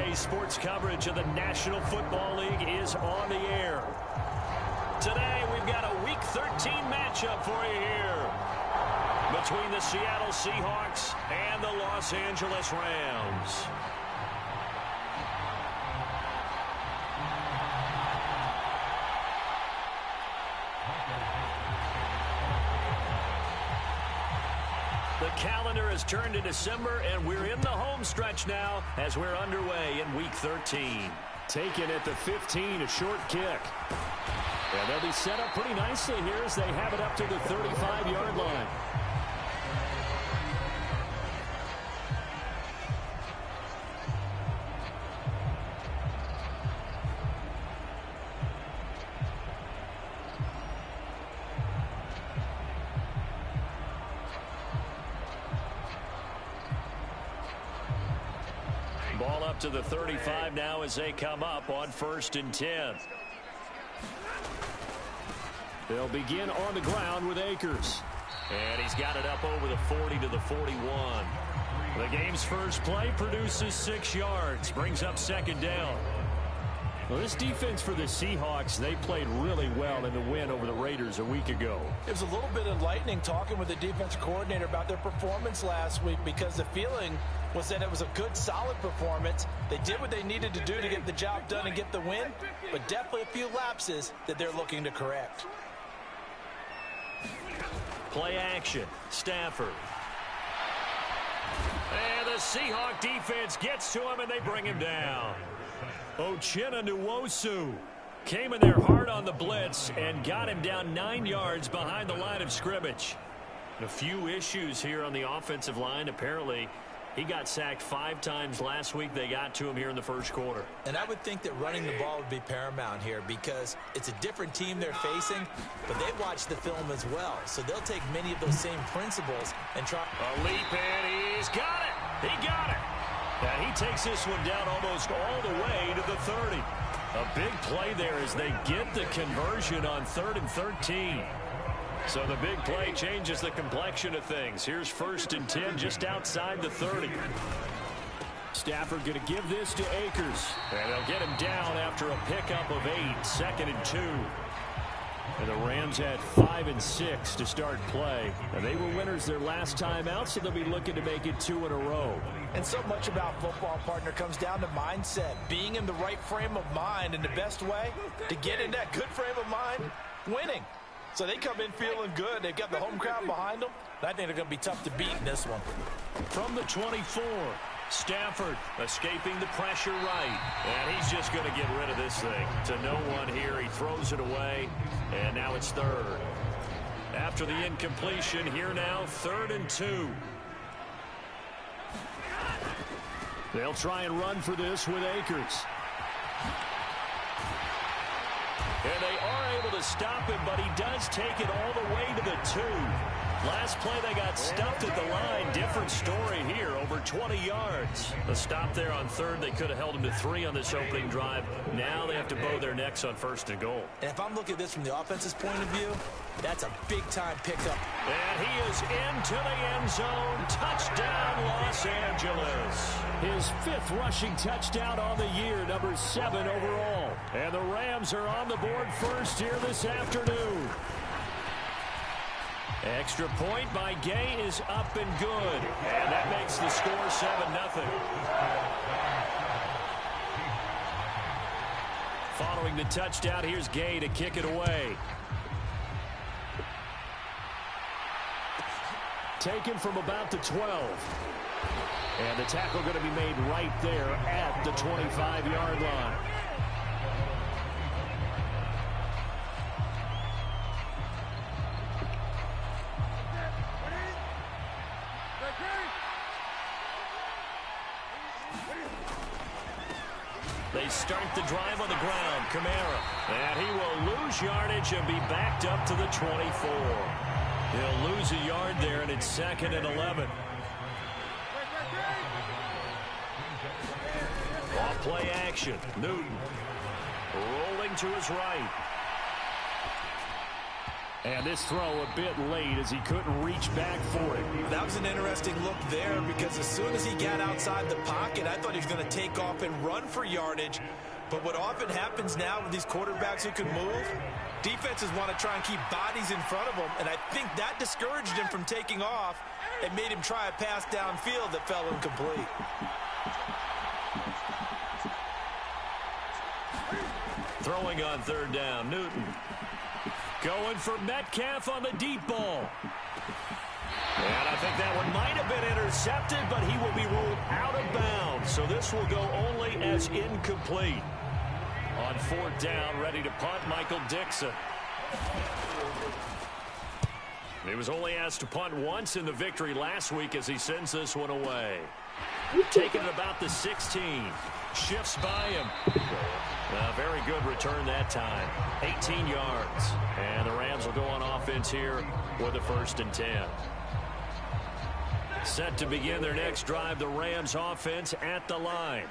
Today's sports coverage of the National Football League is on the air. Today, we've got a Week 13 matchup for you here between the Seattle Seahawks and the Los Angeles Rams. The calendar has turned to December, and we're in the home stretch now as we're underway in Week 13. Taken at the 15, a short kick. And they'll be set up pretty nicely here as they have it up to the 35-yard line. Ball up to the 35 now as they come up on 1st and 10. They'll begin on the ground with Akers. And he's got it up over the 40 to the 41. The game's first play produces 6 yards, brings up 2nd down. Well, this defense for the Seahawks, they played really well in the win over the Raiders a week ago. It was a little bit enlightening talking with the defensive coordinator about their performance last week, because the feeling was that it was a good, solid performance. They did what they needed to do to get the job done and get the win, but definitely a few lapses that they're looking to correct. Play action, Stafford. And the Seahawk defense gets to him, and they bring him down. Uchenna Nwosu came in there hard on the blitz and got him down 9 yards behind the line of scrimmage. A few issues here on the offensive line. Apparently, he got sacked 5 times last week. They got to him here in the first quarter. And I would think that running the ball would be paramount here, because it's a different team they're facing, but they've watched the film as well. So they'll take many of those same principles and try. A leap, and he's got it. He got it. And he takes this one down almost all the way to the 30. A big play there as they get the conversion on 3rd and 13. So the big play changes the complexion of things. Here's 1st and 10 just outside the 30. Stafford going to give this to Akers. And they'll get him down after a pickup of 8, 2nd and 2. And the Rams had 5 and 6 to start play. And they were winners their last time out, so they'll be looking to make it 2 in a row. And so much about football, partner, comes down to mindset. Being in the right frame of mind, and the best way to get in that good frame of mind, winning. So they come in feeling good. They've got the home crowd behind them. I think they're going to be tough to beat in this one. From the 24, Stafford escaping the pressure right. And he's just going to get rid of this thing to no one here. He throws it away, and now it's 3rd. After the incompletion, here now, 3rd and 2. They'll try and run for this with Akers. And they are able to stop him, but he does take it all the way to the 2. Last play, they got stuffed at the line. Different story here, over 20 yards. A stop there on 3rd. They could have held him to 3 on this opening drive. Now they have to bow their necks on 1st and goal. And if I'm looking at this from the offense's point of view, that's a big-time pickup. And he is into the end zone. Touchdown, Los Angeles. His 5th rushing touchdown on the year, number 7 overall. And the Rams are on the board first here this afternoon. Extra point by Gay is up and good. And that makes the score 7-0. Following the touchdown, here's Gay to kick it away. Taken from about the 12. And the tackle going to be made right there at the 25-yard line. They start the drive on the ground. Kamara. And he will lose yardage and be backed up to the 24. He'll lose a yard there, and it's 2nd and 11. Off play action. Newton rolling to his right. And this throw a bit late as he couldn't reach back for it. That was an interesting look there because as soon as he got outside the pocket, I thought he was going to take off and run for yardage. But what often happens now with these quarterbacks who can move, defenses want to try and keep bodies in front of them, and I think that discouraged him from taking off and made him try a pass downfield that fell incomplete. Throwing on third down, Newton. Going for Metcalf on the deep ball. And I think that one might have been intercepted, but he will be ruled out of bounds. So this will go only as incomplete. On fourth down, ready to punt, Michael Dixon. He was only asked to punt once in the victory last week as he sends this one away. Taking it about the 16. Shifts by him. A very good return that time. 18 yards. And the Rams will go on offense here with a 1st and 10. Set to begin their next drive, the Rams offense at the line.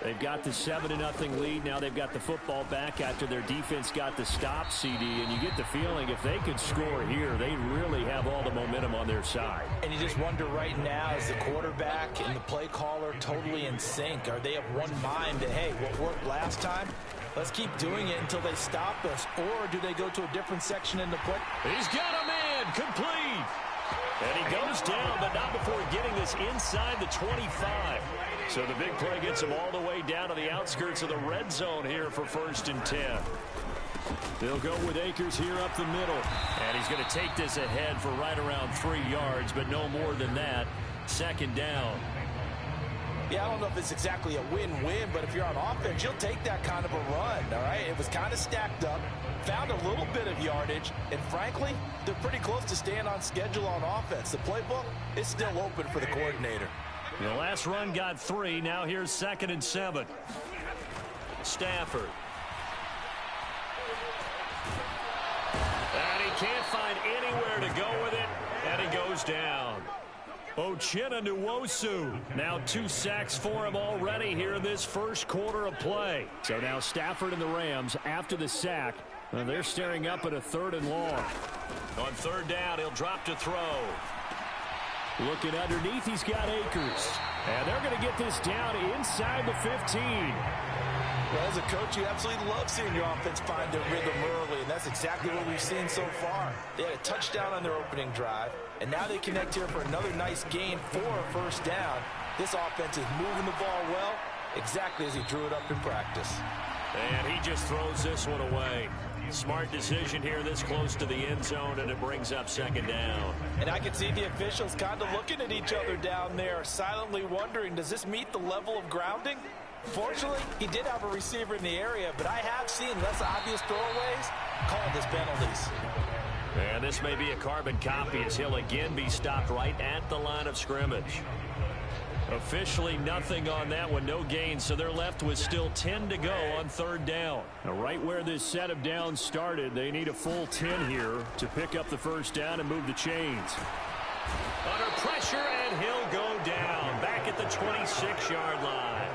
They've got the 7-0 lead. Now they've got the football back after their defense got the stop, CD. And you get the feeling if they could score here, they really have all the momentum on their side. And you just wonder right now, is the quarterback and the play caller totally in sync? Are they of one mind that, hey, what worked last time, let's keep doing it until they stop us? Or do they go to a different section in the play? He's got a man, complete. And he goes down, but not before getting this inside the 25. So the big play gets him all the way down to the outskirts of the red zone here for 1st and 10. They'll go with Akers here up the middle. And he's going to take this ahead for right around 3 yards, but no more than that. 2nd down. Yeah, I don't know if it's exactly a win-win, but if you're on offense, you'll take that kind of a run, all right? It was kind of stacked up, found a little bit of yardage, and frankly, they're pretty close to staying on schedule on offense. The playbook is still open for the coordinator. The last run got 3. Now here's 2nd and 7. Stafford. And he can't find anywhere to go with it, and he goes down. Nwosu. Now 2 sacks for him already here in this first quarter of play. So now Stafford and the Rams, after the sack, they're staring up at a 3rd and long. On 3rd down, he'll drop to throw. Looking underneath, he's got Akers. And they're going to get this down inside the 15. Well, as a coach, you absolutely love seeing your offense find their rhythm early, and that's exactly what we've seen so far. They had a touchdown on their opening drive, and now they connect here for another nice gain for a 1st down. This offense is moving the ball well, exactly as he drew it up in practice. And he just throws this one away. Smart decision here this close to the end zone, and it brings up 2nd down. And I can see the officials kind of looking at each other down there, silently wondering, does this meet the level of grounding? Fortunately, he did have a receiver in the area, but I have seen less obvious throwaways called as penalties. And this may be a carbon copy as he'll again be stopped right at the line of scrimmage. Officially nothing on that one, no gain, so they're left with still 10 to go on 3rd down. Now, right where this set of downs started, they need a full 10 here to pick up the 1st down and move the chains. Under pressure, and he'll go down back at the 26-yard line.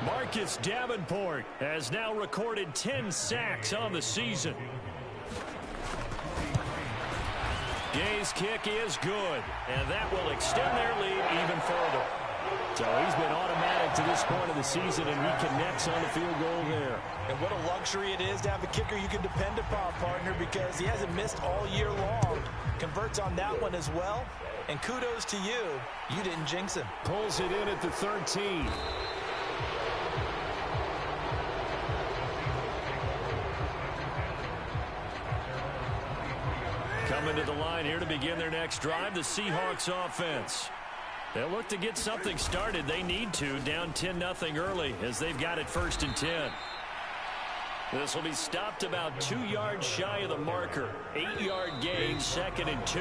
Marcus Davenport has now recorded 10 sacks on the season. Gay's kick is good, and that will extend their lead even further. So he's been automatic to this point of the season, and he connects on the field goal there. And what a luxury it is to have a kicker you can depend upon, partner, because he hasn't missed all year long. Converts on that one as well, and kudos to you. You didn't jinx him. Pulls it in at the 13. Coming to the line here to begin their next drive, the Seahawks offense. They'll look to get something started. They need to, down 10-0 early as they've got it 1st and 10. This will be stopped about 2 yards shy of the marker. 8-yard gain, 2nd and 2.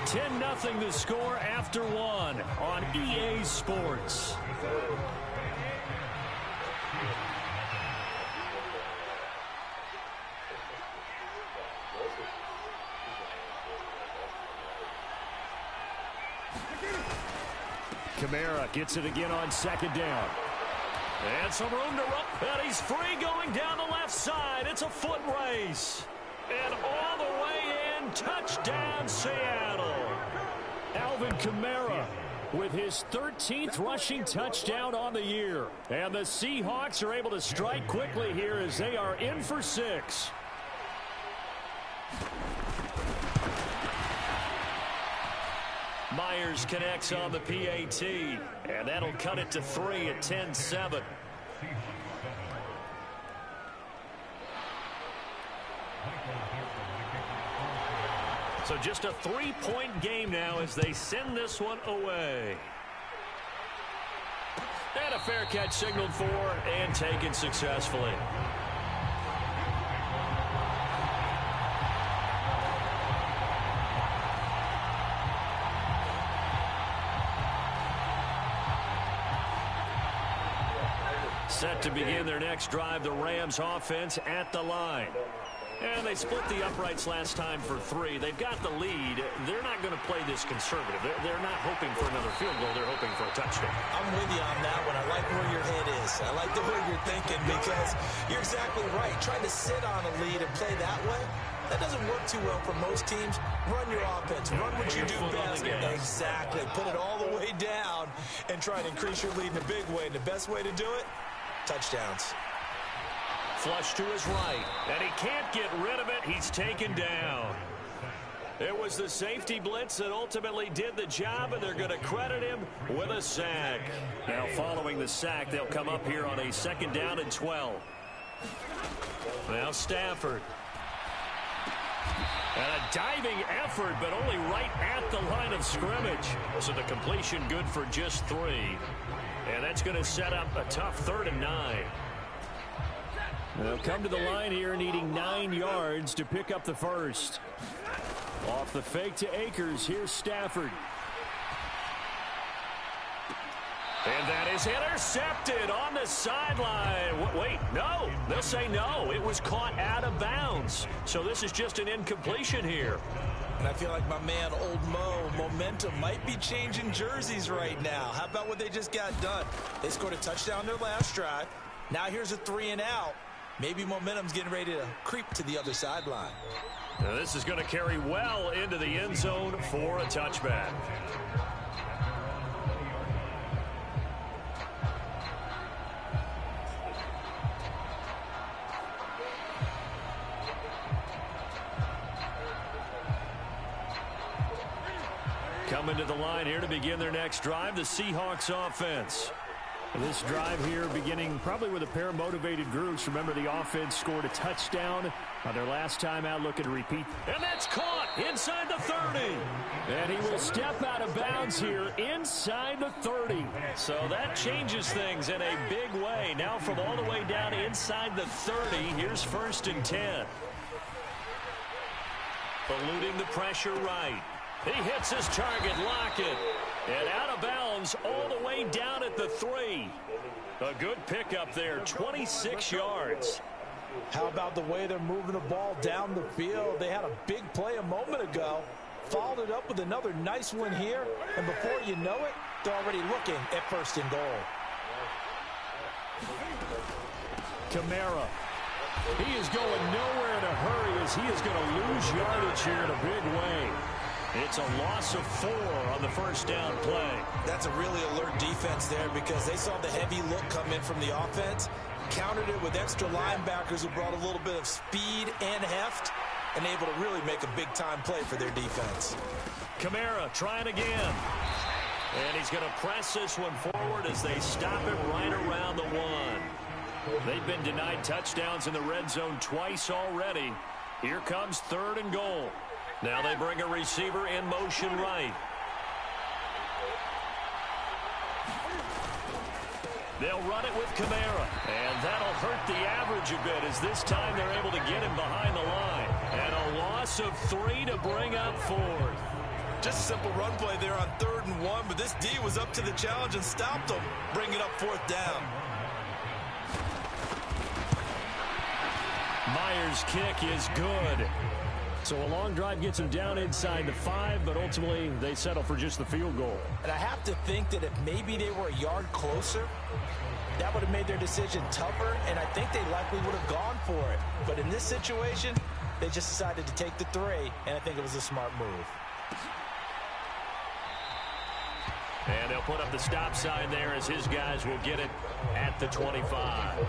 10-0 the score after 1 on EA Sports. Kamara gets it again on 2nd down. And some room to run, and he's free going down the left side. It's a foot race. And all the way in, touchdown Seattle. Alvin Kamara with his 13th rushing touchdown on the year. And the Seahawks are able to strike quickly here as they are in for 6. Myers connects on the PAT, and that'll cut it to 3 at 10-7. So just a 3-point game now as they send this one away. And a fair catch signaled for and taken successfully. Set to begin their next drive, the Rams offense at the line. And they split the uprights last time for 3. They've got the lead. They're not going to play this conservative. They're not hoping for another field goal. They're hoping for a touchdown. I'm with you on that one. I like where your head is. I like the way you're thinking because you're exactly right. Trying to sit on a lead and play that way, that doesn't work too well for most teams. Run your offense. Run what you do best. Exactly. Put it all the way down and try to increase your lead in a big way. And the best way to do it, touchdowns. Flush to his right, and he can't get rid of it. He's taken down. It was the safety blitz that ultimately did the job, and they're going to credit him with a sack. Now following the sack, they'll come up here on a 2nd down and 12. Now Stafford. And a diving effort, but only right at the line of scrimmage. So the completion good for just 3. And that's going to set up a tough 3rd and 9. They'll come to the line here needing 9 yards to pick up the first. Off the fake to Akers, here's Stafford. And that is intercepted on the sideline. Wait, no. They'll say no. It was caught out of bounds. So this is just an incompletion here. And I feel like my man, Old Mo, momentum might be changing jerseys right now. How about what they just got done? They scored a touchdown their last drive. Now here's a 3 and out. Maybe momentum's getting ready to creep to the other sideline. Now this is going to carry well into the end zone for a touchback. Coming to the line here to begin their next drive, the Seahawks offense. This drive here beginning probably with a pair of motivated groups. Remember, the offense scored a touchdown on their last time out, looking to repeat. And that's caught inside the 30. And he will step out of bounds here inside the 30. So that changes things in a big way. Now from all the way down inside the 30, here's 1st and 10. Eluding the pressure right. He hits his target, Lockett. And out of bounds all the way down at the 3. A good pickup there, 26 yards. How about the way they're moving the ball down the field? They had a big play a moment ago. Followed it up with another nice one here. And before you know it, they're already looking at 1st and goal. Kamara. He is going nowhere in a hurry as he is going to lose yardage here in a big way. It's a loss of 4 on the 1st down play. That's a really alert defense there because they saw the heavy look come in from the offense, countered it with extra linebackers who brought a little bit of speed and heft, and able to really make a big-time play for their defense. Kamara trying again. And he's going to press this one forward as they stop it right around the 1. They've been denied touchdowns in the red zone twice already. Here comes 3rd and goal. Now they bring a receiver in motion right. They'll run it with Kamara. And that'll hurt the average a bit as this time they're able to get him behind the line. And a loss of 3 to bring up 4th. Just a simple run play there on 3rd and 1, but this D was up to the challenge and stopped them, bringing up 4th down. Myers' kick is good. So a long drive gets them down inside the 5, but ultimately they settle for just the field goal. And I have to think that if maybe they were a yard closer, that would have made their decision tougher, and I think they likely would have gone for it. But in this situation, They just decided to take the 3, and I think it was a smart move. And they'll put up the stop sign there as his guys will get it at the 25.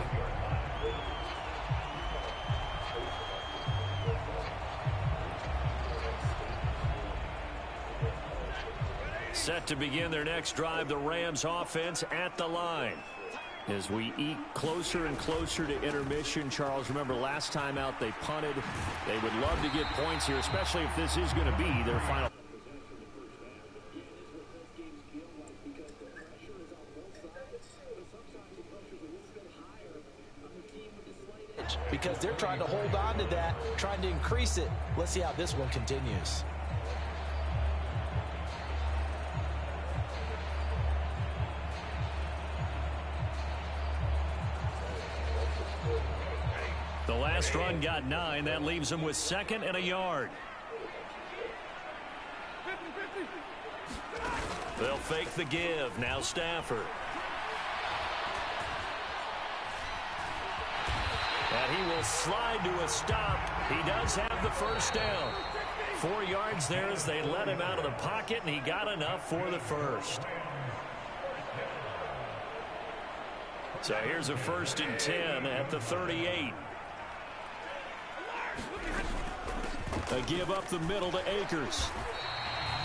Set to begin their next drive, the Rams offense at the line. As we eke closer and closer to intermission, Charles, remember last time out they punted. They would love to get points here, especially if this is going to be their final. Because they're trying to hold on to that, trying to increase it. Let's see how this one continues. The last run got 9. That leaves them with 2nd and a yard. They'll fake the give. Now Stafford. And he will slide to a stop. He does have the first down. 4 yards there as they let him out of the pocket, and he got enough for the first. So here's a 1st and 10 at the 38. A give up the middle to Akers.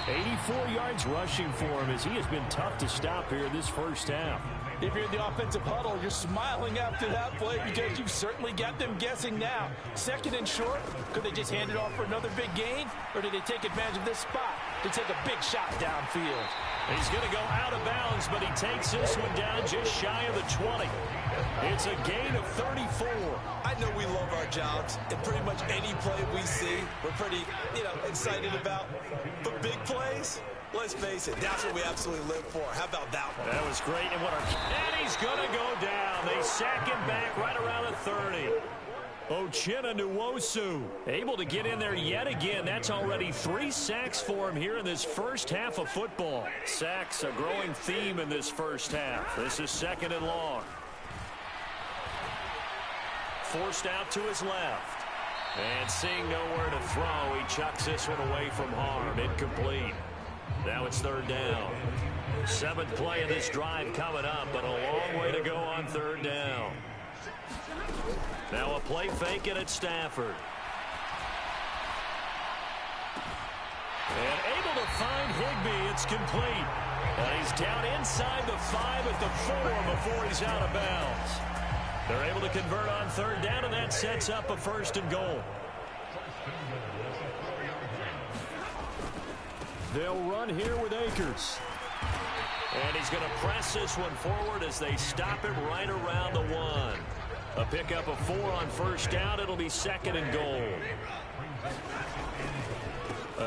84 yards rushing for him as he has been tough to stop here in this first half. If you're in the offensive huddle, you're smiling after that play because you've certainly got them guessing now. 2nd and short, could they just hand it off for another big gain? Or did they take advantage of this spot to take a big shot downfield? He's going to go out of bounds, but he takes this one down just shy of the 20. It's a gain of 34. I know we love our jobs, and pretty much any play we see, we're pretty, excited about. But big plays, let's face it, that's what we absolutely live for. How about that one? That was great. And he's going to go down. They sack him back right around the 30. Nwosu able to get in there yet again. That's already 3 sacks for him here in this first half of football. Sacks a growing theme in this first half. This is 2nd and long. Forced out to his left. And seeing nowhere to throw, he chucks this one away from harm. Incomplete. Now it's 3rd down. 7th play of this drive coming up, but a long way to go on 3rd down. Now a play fake it at Stafford. And able to find Higbee. It's complete. And he's down inside the 5 at the 4 before he's out of bounds. They're able to convert on 3rd down, and that sets up a 1st and goal. They'll run here with Akers. And he's going to press this one forward as they stop him right around the 1. A pickup of 4 on 1st down. It'll be 2nd and goal.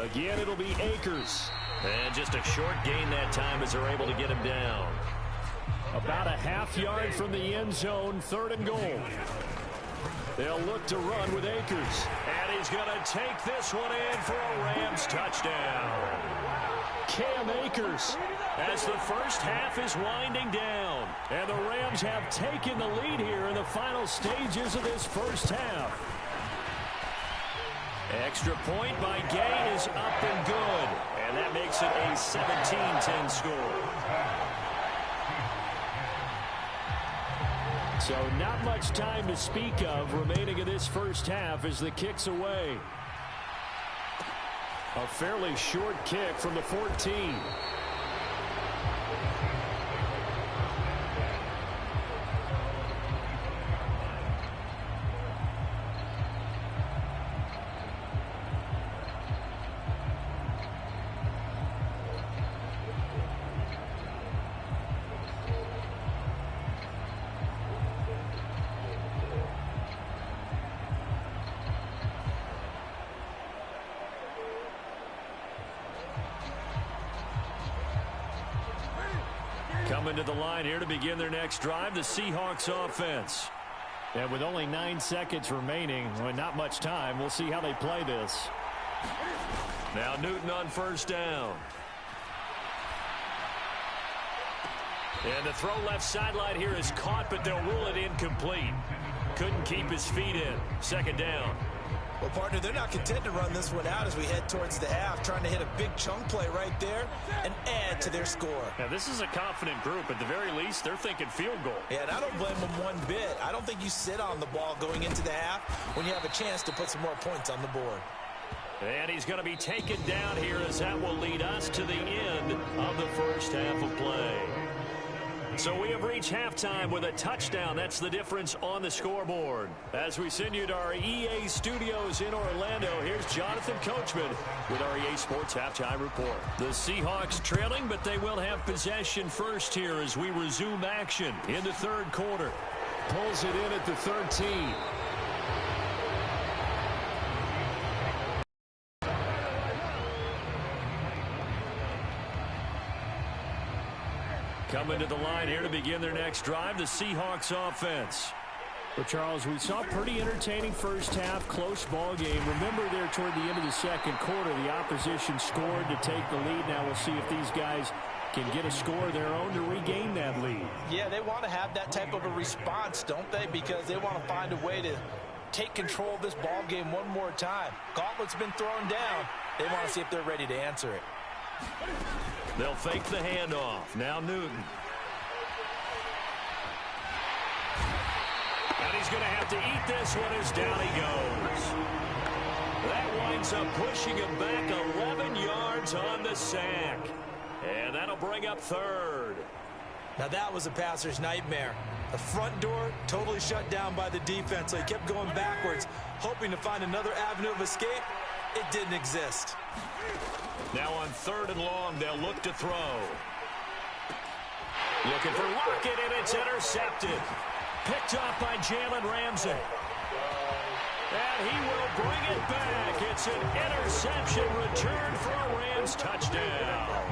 Again, it'll be Akers. And just a short gain that time as they're able to get him down. About a half yard from the end zone, 3rd and goal. They'll look to run with Akers. And he's going to take this one in for a Rams touchdown. Cam Akers. As the first half is winding down. And the Rams have taken the lead here in the final stages of this first half. Extra point by Gay is up and good. And that makes it a 17-10 score. So not much time to speak of remaining in this first half as the kick's away. A fairly short kick from the 14. Coming to the line here to begin their next drive, the Seahawks offense. And with only 9 seconds remaining, well, not much time, we'll see how they play this. Now Newton on 1st down. And the throw left sideline here is caught, but they'll rule it incomplete. Couldn't keep his feet in. 2nd down. Well, partner, they're not content to run this one out as we head towards the half, trying to hit a big chunk play right there and add to their score. Now, this is a confident group. At the very least, they're thinking field goal. Yeah, and I don't blame them one bit. I don't think you sit on the ball going into the half when you have a chance to put some more points on the board. And he's going to be taken down here as that will lead us to the end of the first half of play. So we have reached halftime with a touchdown. That's the difference on the scoreboard. As we send you to our EA studios in Orlando, here's Jonathan Coachman with our EA Sports Halftime Report. The Seahawks trailing, but they will have possession first here as we resume action in the third quarter. Pulls it in at the 13. Coming to the line here to begin their next drive, the Seahawks offense. But, Charles, we saw a pretty entertaining first half, close ball game. Remember there toward the end of the second quarter, the opposition scored to take the lead. Now we'll see if these guys can get a score of their own to regain that lead. Yeah, they want to have that type of a response, don't they? Because they want to find a way to take control of this ball game one more time. Gauntlet's been thrown down. They want to see if they're ready to answer it. They'll fake the handoff. Now Newton. And he's going to have to eat this one as down he goes. That winds up pushing him back 11 yards on the sack. And that'll bring up third. Now that was a passer's nightmare. The front door totally shut down by the defense, so he kept going backwards, hoping to find another avenue of escape. It didn't exist. Now on third and long, they'll look to throw. Looking for Lockett, and it's intercepted. Picked off by Jalen Ramsey. And he will bring it back. It's an interception return for a Rams touchdown.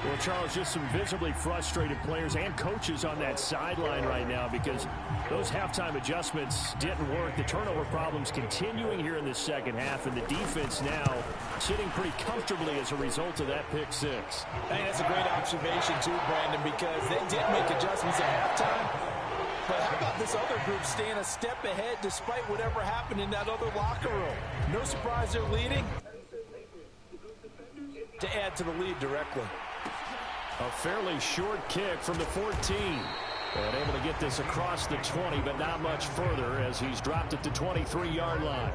Well, Charles, just some visibly frustrated players and coaches on that sideline right now because those halftime adjustments didn't work. The turnover problems continuing here in the second half, and the defense now sitting pretty comfortably as a result of that pick six. I think that's a great observation, too, Brandon, because they did make adjustments at halftime. But how about this other group staying a step ahead despite whatever happened in that other locker room? No surprise they're leading to add to the lead directly. A fairly short kick from the 14. And able to get this across the 20, but not much further as he's dropped it to 23-yard line.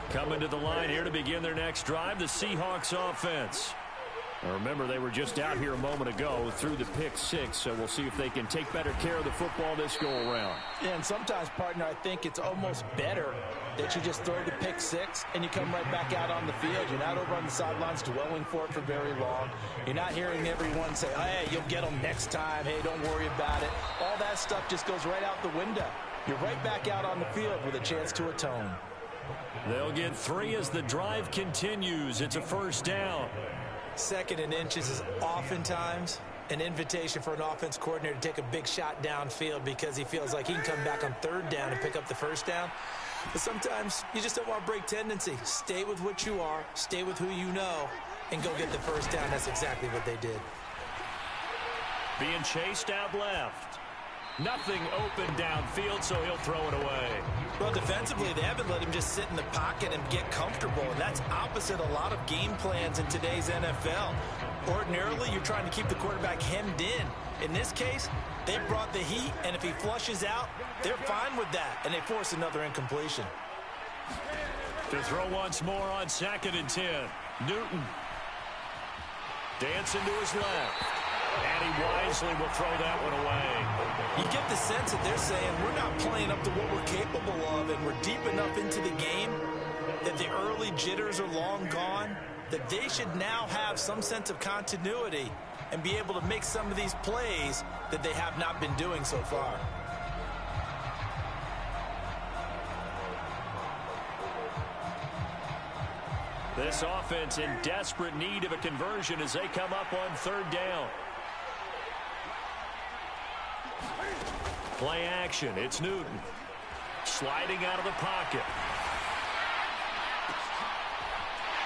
Coming to the line here to begin their next drive, the Seahawks offense. Now remember, they were just out here a moment ago through the pick six, so we'll see if they can take better care of the football this go-around. Yeah, and sometimes, partner, I think it's almost better that you just throw the pick six and you come right back out on the field. You're not over on the sidelines dwelling for it for very long. You're not hearing everyone say, oh, hey, you'll get them next time. Hey, don't worry about it. All that stuff just goes right out the window. You're right back out on the field with a chance to atone. They'll get 3 as the drive continues. It's a first down. Second and inches is oftentimes an invitation for an offense coordinator to take a big shot downfield because he feels like he can come back on third down and pick up the first down. But sometimes you just don't want to break tendency. Stay with what you are, stay with who you know, and go get the first down. That's exactly what they did. Being chased out left. Nothing open downfield, so he'll throw it away. Well, defensively, they haven't let him just sit in the pocket and get comfortable, and that's opposite a lot of game plans in today's NFL. Ordinarily, you're trying to keep the quarterback hemmed in. In this case, they brought the heat, and if he flushes out, they're fine with that, and they force another incompletion. To throw once more on 2nd and 10. Newton. Dancing to his left. And he wisely will throw that one away. You get the sense that they're saying we're not playing up to what we're capable of, and we're deep enough into the game that the early jitters are long gone, that they should now have some sense of continuity and be able to make some of these plays that they have not been doing so far. This offense in desperate need of a conversion as they come up on third down. Play action. It's Newton. Sliding out of the pocket.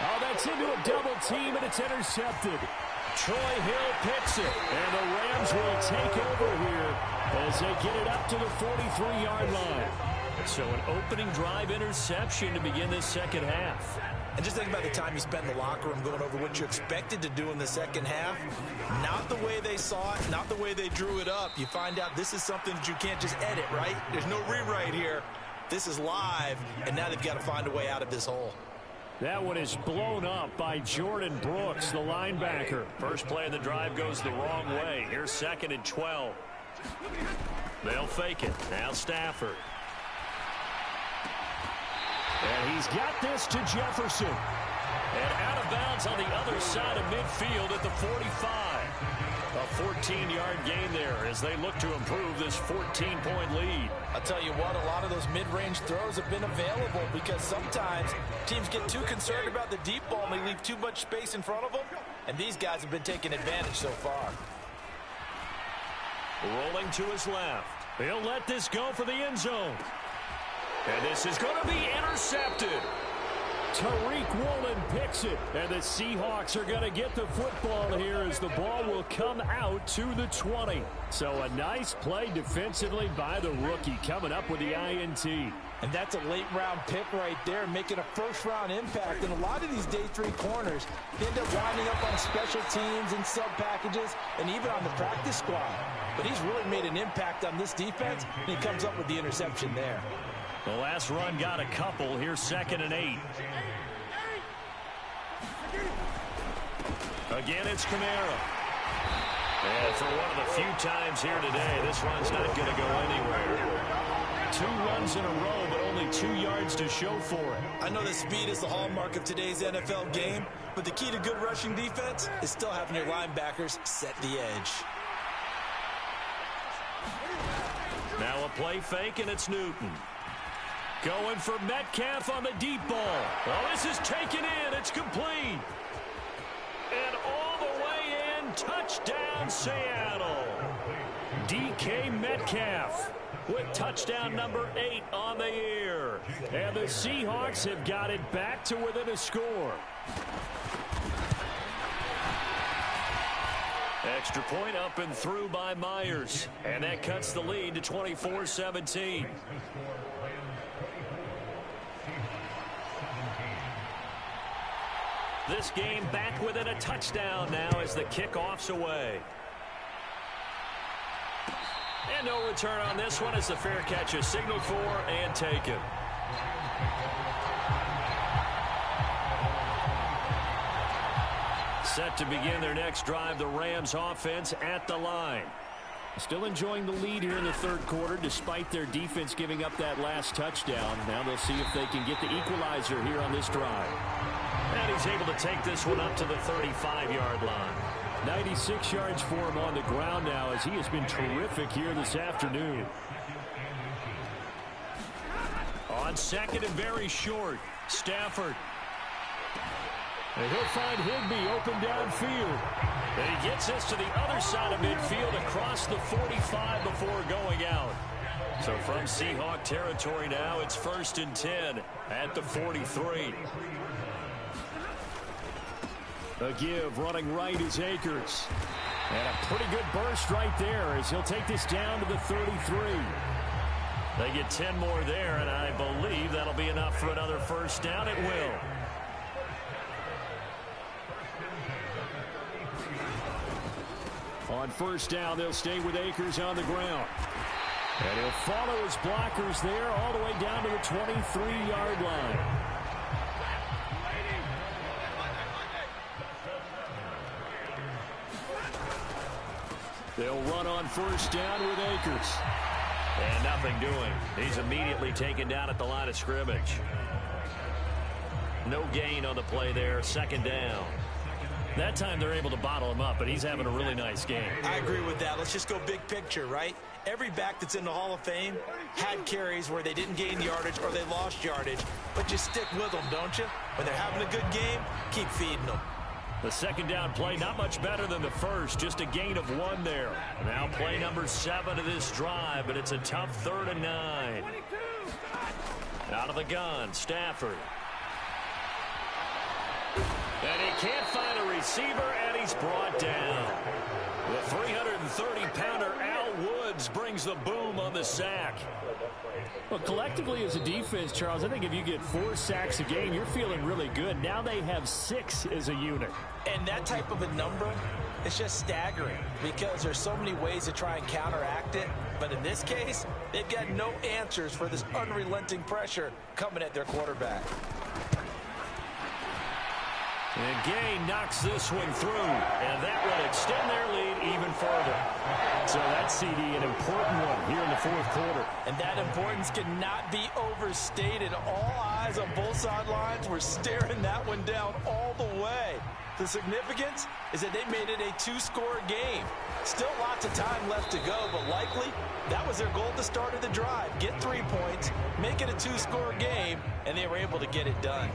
Oh, that's into a double team, and it's intercepted. Troy Hill picks it, and the Rams will take over here as they get it up to the 43-yard line. So an opening drive interception to begin this second half. And just think about the time you spent in the locker room going over what you expected to do in the second half. Not the way they saw it, not the way they drew it up. You find out this is something that you can't just edit, right? There's no rewrite here. This is live, and now they've got to find a way out of this hole. That one is blown up by Jordan Brooks, the linebacker. First play of the drive goes the wrong way. Here's 2nd and 12. They'll fake it. Now Stafford. And he's got this to Jefferson. And out of bounds on the other side of midfield at the 45. A 14-yard gain there as they look to improve this 14-point lead. I'll tell you what, a lot of those mid-range throws have been available because sometimes teams get too concerned about the deep ball and they leave too much space in front of them. And these guys have been taking advantage so far. Rolling to his left. He'll let this go for the end zone. And this is going to be intercepted. Tariq Woolen picks it, and the Seahawks are going to get the football here as the ball will come out to the 20. So a nice play defensively by the rookie coming up with the INT. And that's a late-round pick right there, making a first-round impact. And a lot of these day 3 corners end up winding up on special teams and sub-packages and even on the practice squad. But he's really made an impact on this defense, and he comes up with the interception there. The last run got a couple. Here's 2nd and 8. Again, it's Kamara. And for one of the few times here today, this run's not going to go anywhere. 2 runs in a row, but only 2 yards to show for it. I know that speed is the hallmark of today's NFL game, but the key to good rushing defense is still having your linebackers set the edge. Now a play fake, and it's Newton. Going for Metcalf on the deep ball. Well, this is taken in. It's complete. And all the way in. Touchdown, Seattle. DK Metcalf with touchdown number 8 on the year. And the Seahawks have got it back to within a score. Extra point up and through by Myers. And that cuts the lead to 24-17. This game back within a touchdown now as the kickoff's away. And no return on this one as the fair catch is signaled for and taken. Set to begin their next drive, the Rams offense at the line. Still enjoying the lead here in the third quarter despite their defense giving up that last touchdown. Now they'll see if they can get the equalizer here on this drive. And he's able to take this one up to the 35-yard line. 96 yards for him on the ground now as he has been terrific here this afternoon. On 2nd and very short, Stafford. And he'll find Higbee open downfield. And he gets this to the other side of midfield across the 45 before going out. So from Seahawk territory now, it's 1st and 10 at the 43. A give running right is Akers. And a pretty good burst right there as he'll take this down to the 33. They get 10 more there, and I believe that'll be enough for another first down. It will. On first down, they'll stay with Akers on the ground. And he'll follow his blockers there all the way down to the 23-yard line. They'll run on first down with Akers. And nothing doing. He's immediately taken down at the line of scrimmage. No gain on the play there. 2nd down. That time they're able to bottle him up, but he's having a really nice game. I agree with that. Let's just go big picture, right? Every back that's in the Hall of Fame had carries where they didn't gain yardage or they lost yardage. But you stick with them, don't you? When they're having a good game, keep feeding them. The 2nd down play, not much better than the first. Just a gain of 1 there. Now play number 7 of this drive, but it's a tough 3rd and 9. Out of the gun, Stafford. And he can't find a receiver, and he's brought down. The 330-pounder Al Woods brings the boom on the sack. Well, collectively as a defense, Charles, I think if you get 4 sacks a game, you're feeling really good. Now they have 6 as a unit. And that type of a number, it's just staggering because there's so many ways to try and counteract it. But in this case, they've got no answers for this unrelenting pressure coming at their quarterback. And Gay knocks this one through, and that will extend their lead even further. So that CD, an important one here in the fourth quarter. And that importance cannot be overstated. All eyes on both sidelines were staring that one down all the way. The significance is that they made it a 2-score game. Still lots of time left to go, but likely that was their goal at the start of the drive. Get 3 points, make it a 2-score game, and they were able to get it done.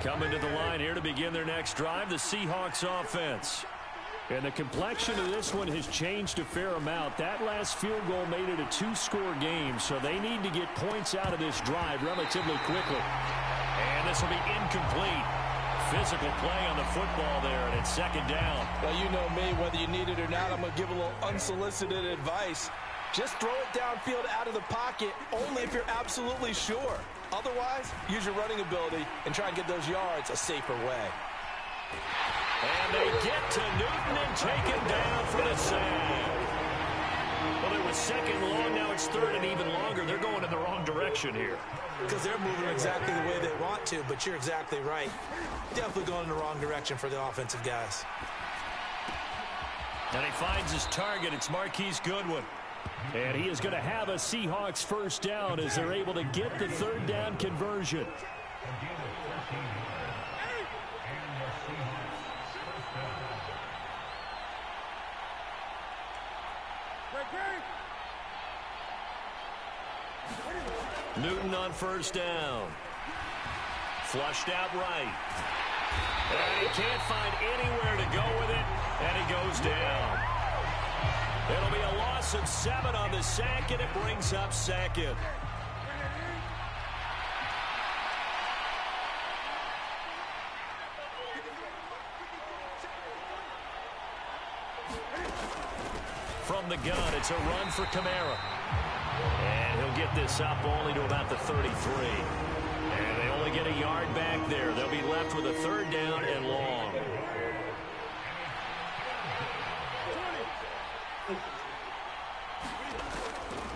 Coming to the line here to begin their next drive, the Seahawks offense. And the complexion of this one has changed a fair amount. That last field goal made it a 2-score game, so they need to get points out of this drive relatively quickly. And this will be incomplete. Physical play on the football there, and it's second down. Well, you know me, whether you need it or not, I'm going to give a little unsolicited advice. Just throw it downfield out of the pocket only if you're absolutely sure. Otherwise, use your running ability and try and get those yards a safer way. And they get to Newton and take him down for the sack. Well, it was second long. Now it's third and even longer. They're going in the wrong direction here. Because they're moving exactly the way they want to, but you're exactly right. Definitely going in the wrong direction for the offensive guys. And he finds his target. It's Marquise Goodwin. And he is going to have a Seahawks first down as they're able to get the third down conversion. Newton on first down. Flushed out right. And he can't find anywhere to go with it, and he goes down. It'll be a loss of 7 on the sack, and it brings up second. From the gun, it's a run for Kamara. And he'll get this up only to about the 33. And they only get a yard back there. They'll be left with a third down and long.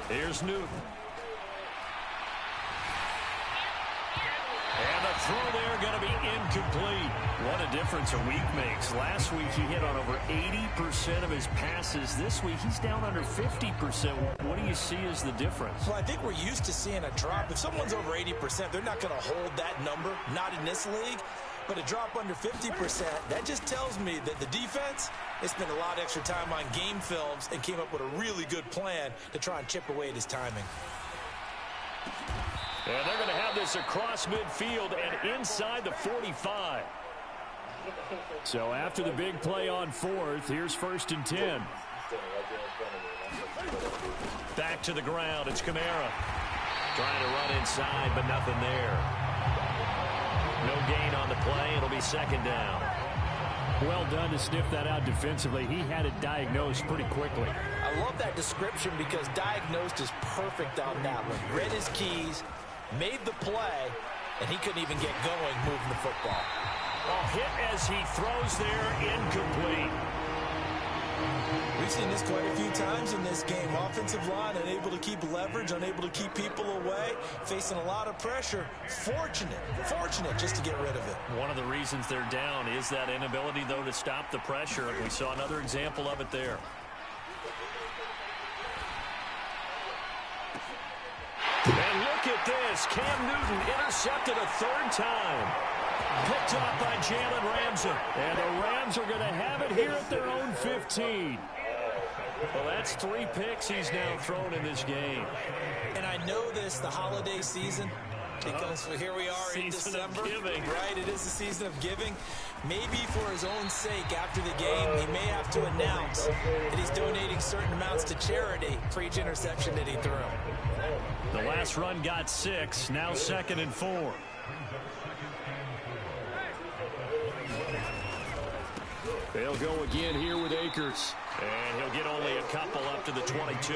Here's Newton. And the throw there going to be incomplete. What a difference a week makes. Last week he hit on over 80% of his passes. This week he's down under 50%. What do you see as the difference? Well, I think we're used to seeing a drop. If someone's over 80%, they're not going to hold that number, not in this league. But a drop under 50%, that just tells me that the defense has spent a lot of extra time on game films and came up with a really good plan to try and chip away at his timing. And they're going to have this across midfield and inside the 45. So after the big play on fourth, here's 1st and 10. Back to the ground. It's Kamara. Trying to run inside, but nothing there. No gain on the play. It'll be second down. Well done to sniff that out defensively. He had it diagnosed pretty quickly. I love that description because diagnosed is perfect on that one. Read his keys, made the play, and he couldn't even get going moving the football. A hit as he throws there, incomplete. We've seen this quite a few times in this game. Offensive line unable to keep leverage, unable to keep people away, facing a lot of pressure. Fortunate just to get rid of it. One of the reasons they're down is that inability, though, to stop the pressure. We saw another example of it there. And look at this. Cam Newton intercepted a third time. Picked up by Jalen Ramsey. And the Rams are going to have it here at their own 15. Well, that's 3 picks he's now thrown in this game. And I know this, the holiday season, because here we are in December. Right, it is the season of giving. Maybe for his own sake, after the game, he may have to announce that he's donating certain amounts to charity for each interception that he threw. The last run got 6, now 2nd and 4. They'll go again here with Akers. And he'll get only a couple up to the 22.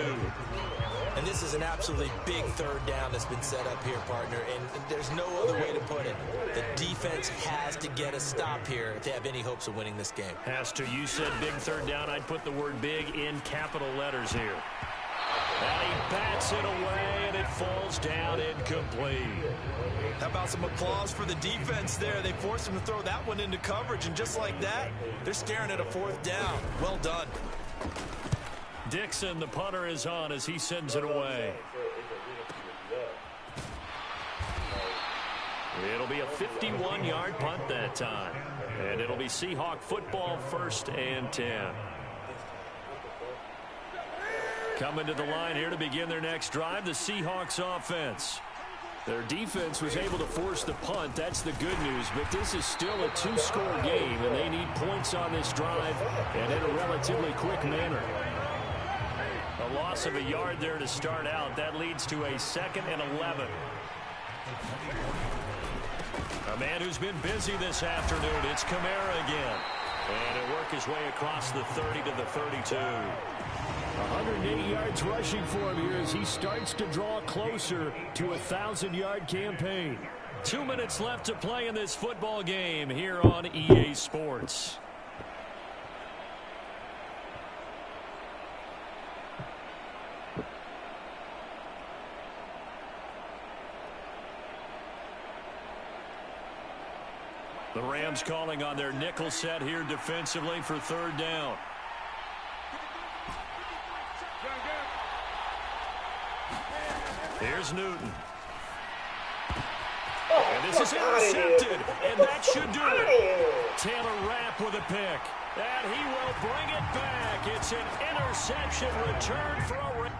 And this is an absolutely big third down that's been set up here, partner. And there's no other way to put it. The defense has to get a stop here if they have any hopes of winning this game. Has to. You said big third down. I'd put the word big in capital letters here. And he bats it away, and it falls down incomplete. How about some applause for the defense there? They forced him to throw that one into coverage, and just like that, they're staring at a fourth down. Well done. Dixon, the punter, is on as he sends it away. It'll be a 51-yard punt that time. And it'll be Seahawk football, 1st and 10. Coming to the line here to begin their next drive, the Seahawks offense. Their defense was able to force the punt. That's the good news, but this is still a 2-score game, and they need points on this drive and in a relatively quick manner. A loss of a yard there to start out. That leads to a 2nd and 11. A man who's been busy this afternoon, it's Kamara again. And he'll work his way across the 30 to the 32. 180 yards rushing for him here as he starts to draw closer to a 1,000-yard campaign. 2 minutes left to play in this football game here on EA Sports. The Rams calling on their nickel set here defensively for third down. Here's Newton. And this is intercepted, and that should do it. Taylor Rapp with a pick, and he will bring it back. It's an interception return for a